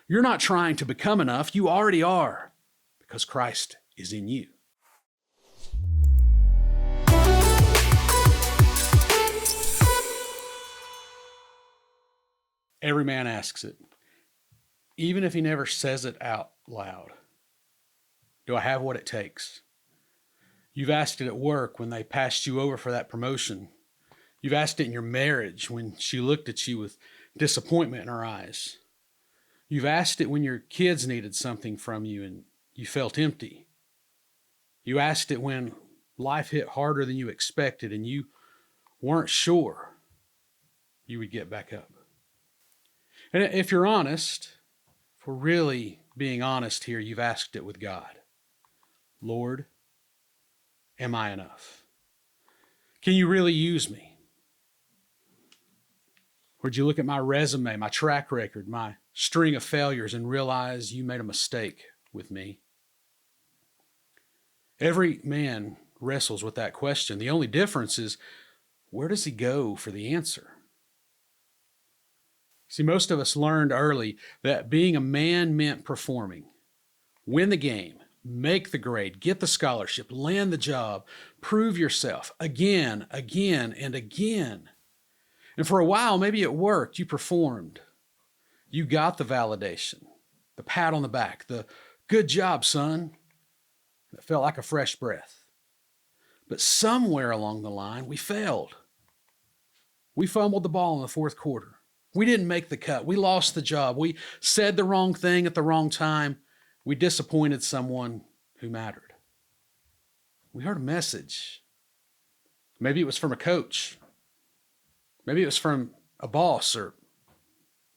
You're not trying to become enough. You already are, because Christ is in you. Every man asks it, even if he never says it out loud. Do I have what it takes? You've asked it at work when they passed you over for that promotion. You've asked it in your marriage when she looked at you with disappointment in her eyes. You've asked it when your kids needed something from you and you felt empty. You asked it when life hit harder than you expected and you weren't sure you would get back up. And if you're honest, if we're really being honest here, you've asked it with God. Lord, am I enough? Can you really use me? Or did you look at my resume, my track record, my string of failures and realize you made a mistake with me? Every man wrestles with that question. The only difference is, where does he go for the answer? See, most of us learned early that being a man meant performing. Win the game, make the grade, get the scholarship, land the job, prove yourself again, again, and again. And for a while, maybe it worked. You performed. You got the validation, the pat on the back, the good job, son. It felt like a fresh breath. But somewhere along the line, we failed. We fumbled the ball in the fourth quarter. We didn't make the cut. We lost the job. We said the wrong thing at the wrong time. We disappointed someone who mattered. We heard a message. Maybe it was from a coach. Maybe it was from a boss, or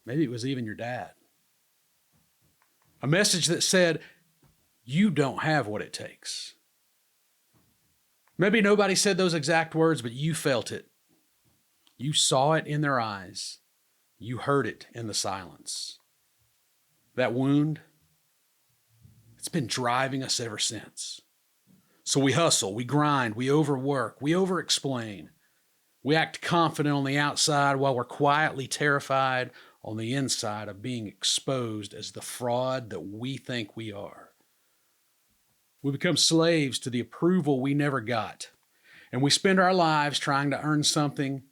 maybe it was even your dad. A message that said, you don't have what it takes. Maybe nobody said those exact words, but you felt it. You saw it in their eyes. You heard it in the silence. That wound, it's been driving us ever since. So we hustle, we grind, we overwork, we overexplain. We act confident on the outside while we're quietly terrified on the inside of being exposed as the fraud that we think we are. We become slaves to the approval we never got, and we spend our lives trying to earn something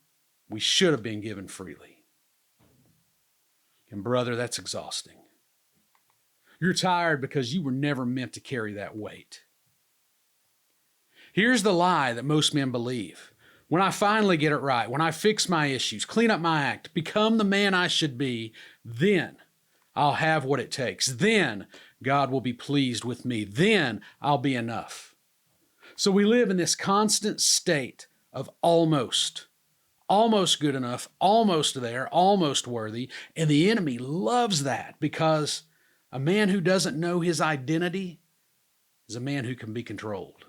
we should have been given freely. And brother, that's exhausting. You're tired because you were never meant to carry that weight. Here's the lie that most men believe. When I finally get it right, when I fix my issues, clean up my act, become the man I should be, then I'll have what it takes. Then God will be pleased with me. Then I'll be enough. So we live in this constant state of almost good enough, almost there, almost worthy. And the enemy loves that because a man who doesn't know his identity is a man who can be controlled,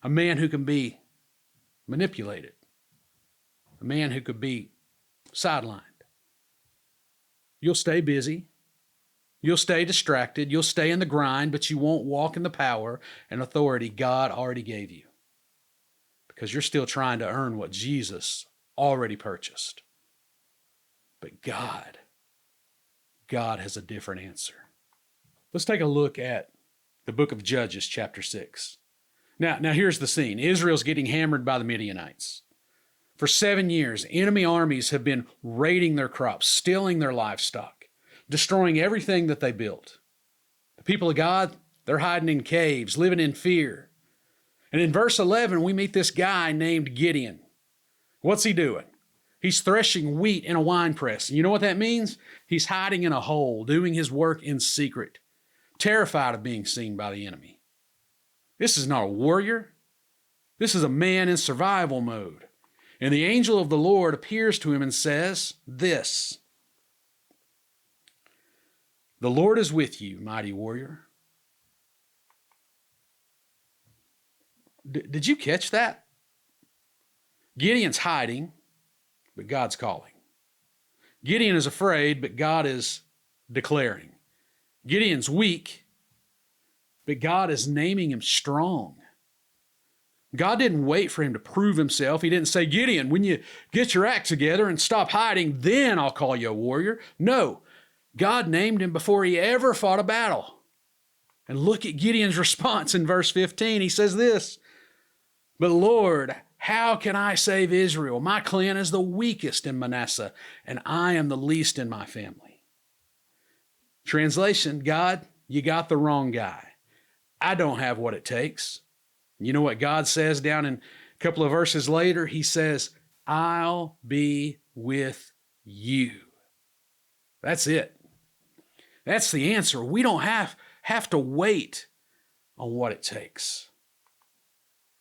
a man who can be manipulated, a man who could be sidelined. You'll stay busy. You'll stay distracted. You'll stay in the grind, but you won't walk in the power and authority God already gave you because you're still trying to earn what Jesus already purchased. But God has a different answer. Let's take a look at the book of Judges, chapter 6. Now here's the scene. Israel's getting hammered by the Midianites. For 7 years, enemy armies have been raiding their crops, stealing their livestock, destroying everything that they built. The people of God, they're hiding in caves, living in fear. And in verse 11, we meet this guy named Gideon. What's he doing? He's threshing wheat in a wine press. And you know what that means? He's hiding in a hole, doing his work in secret, terrified of being seen by the enemy. This is not a warrior. This is a man in survival mode. And the angel of the Lord appears to him and says this: "The Lord is with you, mighty warrior." Did you catch that? Gideon's hiding, but God's calling. Gideon is afraid, but God is declaring. Gideon's weak, but God is naming him strong. God didn't wait for him to prove himself. He didn't say, Gideon, when you get your act together and stop hiding, then I'll call you a warrior. No, God named him before he ever fought a battle. And look at Gideon's response in verse 15. He says this, "But Lord, how can I save Israel? My clan is the weakest in Manasseh, and I am the least in my family." Translation, God, you got the wrong guy. I don't have what it takes. You know what God says down in a couple of verses later? He says, "I'll be with you." That's it. That's the answer. We don't have to wait on what it takes.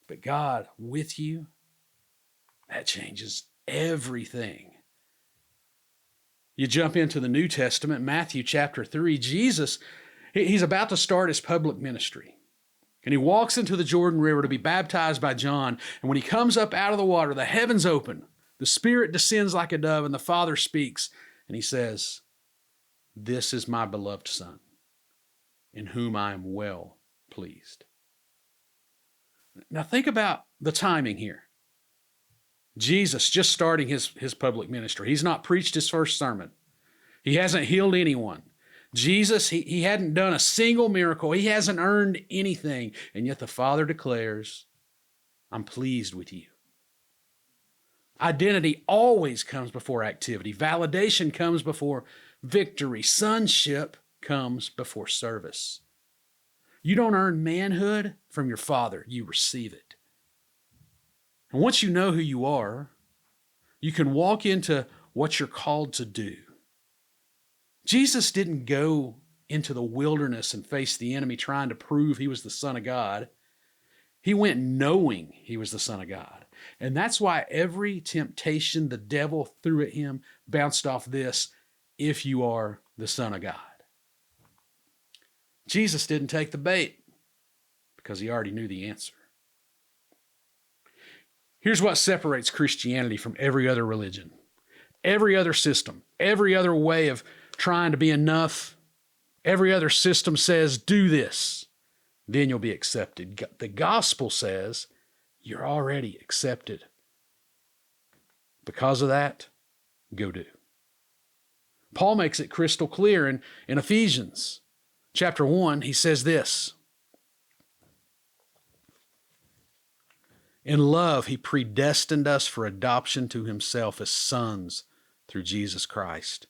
But God with you, that changes everything. You jump into the New Testament, Matthew chapter 3, Jesus, he's about to start his public ministry. And he walks into the Jordan River to be baptized by John. And when he comes up out of the water, the heavens open, the Spirit descends like a dove, and the Father speaks. And he says, "This is my beloved Son, in whom I am well pleased." Now think about the timing here. Jesus just starting his public ministry. He's not preached his first sermon. He hasn't healed anyone. Jesus, he hadn't done a single miracle. He hasn't earned anything. And yet the Father declares, "I'm pleased with you." Identity always comes before activity. Validation comes before victory. Sonship comes before service. You don't earn manhood from your Father. You receive it. And once you know who you are, you can walk into what you're called to do. Jesus didn't go into the wilderness and face the enemy trying to prove he was the Son of God. He went knowing he was the Son of God. And that's why every temptation the devil threw at him bounced off this, "If you are the Son of God." Jesus didn't take the bait because he already knew the answer. Here's what separates Christianity from every other religion, every other system, every other way of trying to be enough. Every other system says, "Do this, then you'll be accepted." The gospel says, you're already accepted. Because of that, go do. Paul makes it crystal clear in Ephesians chapter 1. He says this, "In love, he predestined us for adoption to himself as sons through Jesus Christ,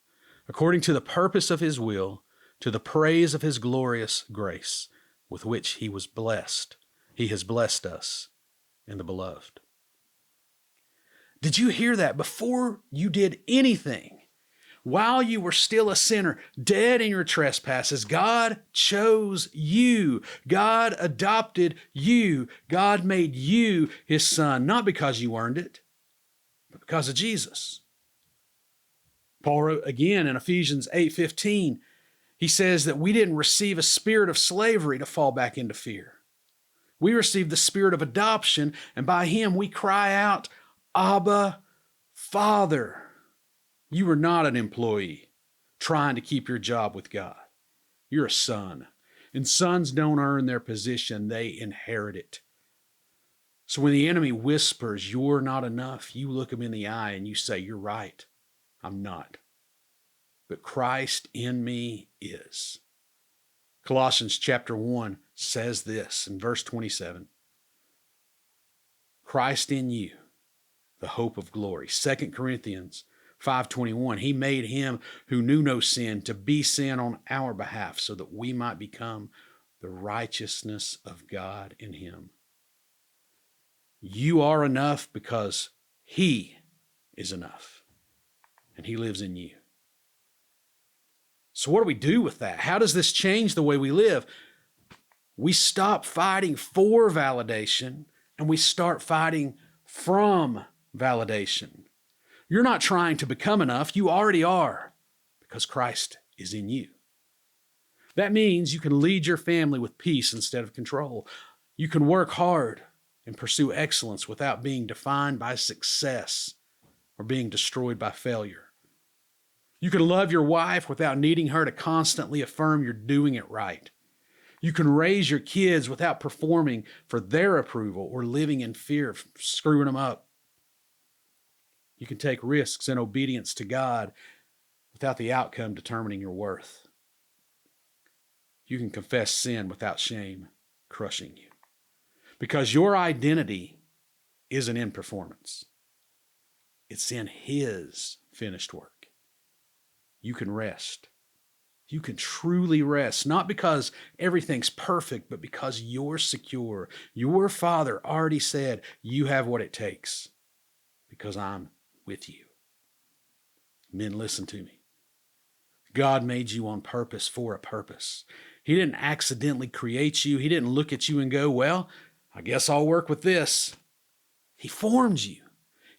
according to the purpose of his will, to the praise of his glorious grace, with which he has blessed us in the beloved." Did you hear that? Before you did anything, while you were still a sinner, dead in your trespasses, God chose you. God adopted you. God made you his son, not because you earned it, but because of Jesus. Paul wrote again in Ephesians 8:15, he says that we didn't receive a spirit of slavery to fall back into fear. We received the spirit of adoption, and by him we cry out, "Abba, Father." You are not an employee trying to keep your job with God. You're a son. And sons don't earn their position, they inherit it. So when the enemy whispers, "You're not enough," you look him in the eye and you say, "You're right. I'm not. But Christ in me is." Colossians chapter 1 says this in verse 27. Christ in you, the hope of glory. 2 Corinthians 5:21, he made him who knew no sin to be sin on our behalf so that we might become the righteousness of God in him. You are enough because he is enough and he lives in you. So what do we do with that? How does this change the way we live? We stop fighting for validation and we start fighting from validation. You're not trying to become enough. You already are because Christ is in you. That means you can lead your family with peace instead of control. You can work hard and pursue excellence without being defined by success or being destroyed by failure. You can love your wife without needing her to constantly affirm you're doing it right. You can raise your kids without performing for their approval or living in fear of screwing them up. You can take risks in obedience to God without the outcome determining your worth. You can confess sin without shame crushing you. Because your identity isn't in performance. It's in His finished work. You can rest. You can truly rest, not because everything's perfect, but because you're secure. Your Father already said you have what it takes because I'm with you. Men, listen to me. God made you on purpose for a purpose. He didn't accidentally create you. He didn't look at you and go, well, I guess I'll work with this. He formed you.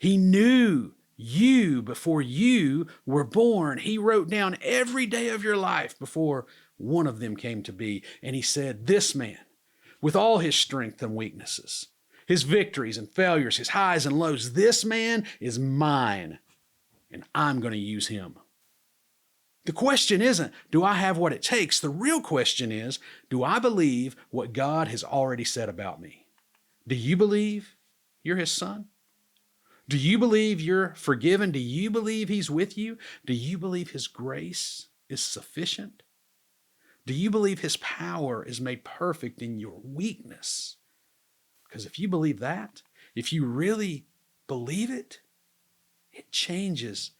He knew you before you were born. He wrote down every day of your life before one of them came to be. And He said, this man, with all his strength and weaknesses, his victories and failures, his highs and lows, this man is mine, and I'm going to use him. The question isn't, do I have what it takes? The real question is, do I believe what God has already said about me? Do you believe you're His son? Do you believe you're forgiven? Do you believe He's with you? Do you believe His grace is sufficient? Do you believe His power is made perfect in your weakness? Because if you believe that, if you really believe it, it changes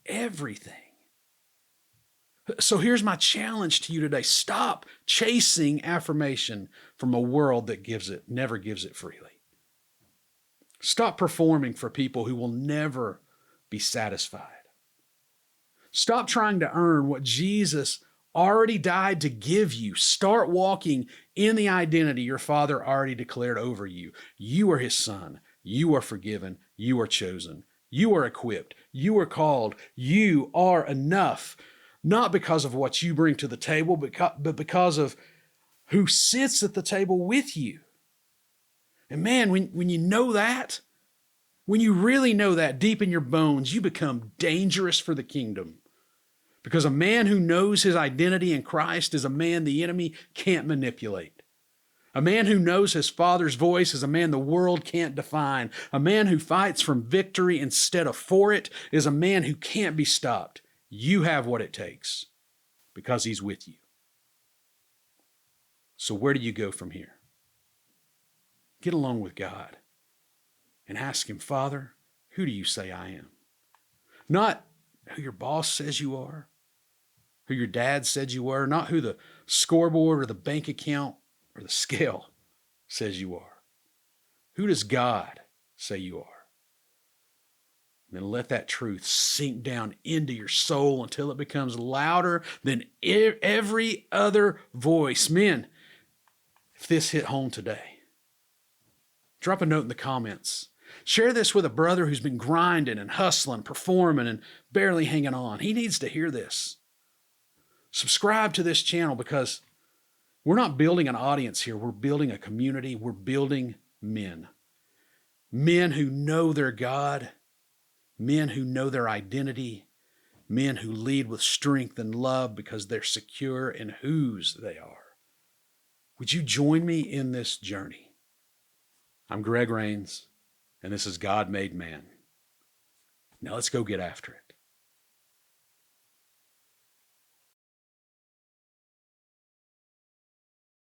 everything. So here's my challenge to you today. Stop chasing affirmation from a world that never gives it freely. Stop performing for people who will never be satisfied. Stop trying to earn what Jesus already died to give you. Start walking in the identity your Father already declared over you. You are His son. You are forgiven. You are chosen. You are equipped. You are called. You are enough. Not because of what you bring to the table, but because of who sits at the table with you. And man, when you know that, when you really know that deep in your bones, you become dangerous for the kingdom. Because a man who knows his identity in Christ is a man the enemy can't manipulate. A man who knows his Father's voice is a man the world can't define. A man who fights from victory instead of for it is a man who can't be stopped. You have what it takes because He's with you. So where do you go from here? Get along with God and ask Him, Father, who do you say I am? Not who your boss says you are, who your dad said you were, not who the scoreboard or the bank account or the scale says you are. Who does God say you are? Then let that truth sink down into your soul until it becomes louder than every other voice. Men, if this hit home today, drop a note in the comments. Share this with a brother who's been grinding and hustling, performing, and barely hanging on. He needs to hear this. Subscribe to this channel because we're not building an audience here. We're building a community. We're building men. Men who know their God. Men who know their identity, men who lead with strength and love because they're secure in whose they are. Would you join me in this journey? I'm Greg Rains, and this is God Made Man. Now let's go get after it.